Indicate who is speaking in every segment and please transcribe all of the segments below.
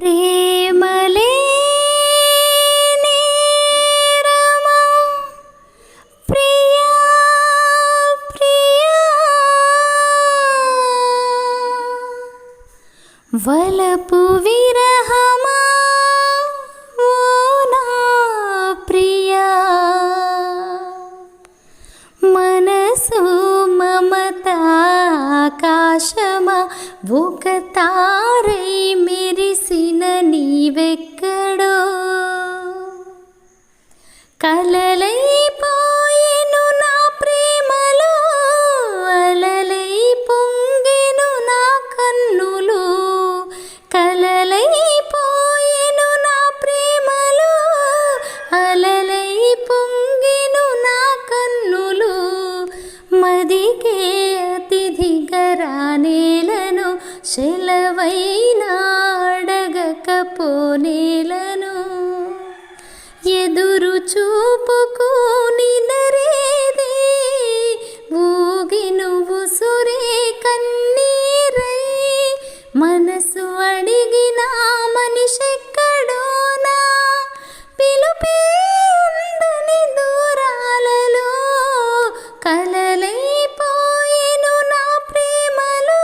Speaker 1: ప్రేమలే నేరమా ప్రియా ప్రియా వలపు విరహమా ఓ నా ప్రియా మనసు మమత ఆకాశమా ఒక తారై మెరిసిన నీవెక్కడో కలలైపోయెను నా ప్రేమలో అలలై పొంగెను నా కన్నులు కలలైపోయెను నా ప్రేమలో అలలై పొంగెను నా కన్నులు మదికే అతిథిగా రానేలను సెలవైనా అడగకపోనేలను ఎదురు చూపుకు నిదరేది ఊగి నువ్వు సురే కన్నీరై మనసు అడిగిన మనిషెక్కడోనా పిలుపే ఉందని దూరాలలో కలలైపోయెను నా ప్రేమలో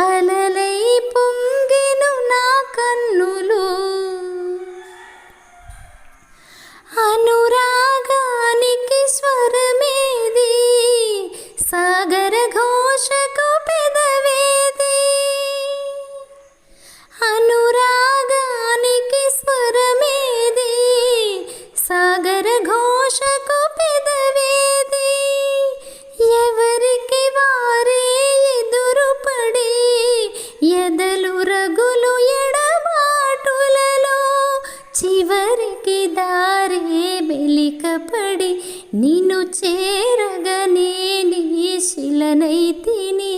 Speaker 1: అలలై పొంగెను నా కన్నులు అనురాగానికి స్వరమేది సాగర ఘోషకు పెదవేది అనురాగానికి స్వరమేది సాగర ఘోషకు పెదవేది ఎవరికి వారే ఎదురుపడి ఎదలు రగులు ఎడబాటులలో చివరికి దారే మెలికపడి నిన్ను చేరగనే నీ శిలనైతిని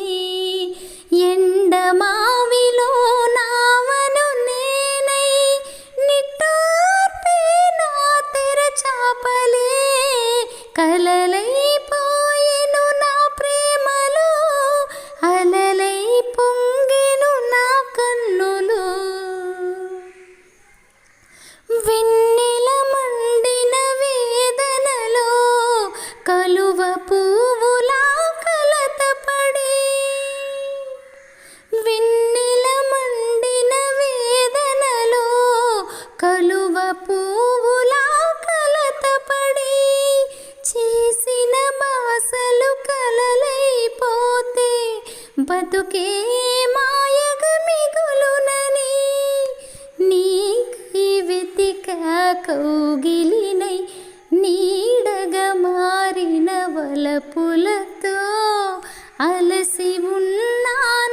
Speaker 1: ఎండమావిలో నావను నేనై నిట్టూర్పే నా తెరచాపలే కలలైపోయెను నా ప్రేమలో అలలై పొంగెను నా కన్నులు వెన్నెల మండిన వేదనలో కలువ పువ్వులా కలతపడి వెన్నెల మండిన వేదనలో కలువ పువ్వులా కలతపడి చేసిన బాసలు కలలైపోతే బతుకే మాయగా మిగులునని నీకై వెతిక కౌగిలినై నీడగా మారిన వలపులతో అలసి ఉన్నాను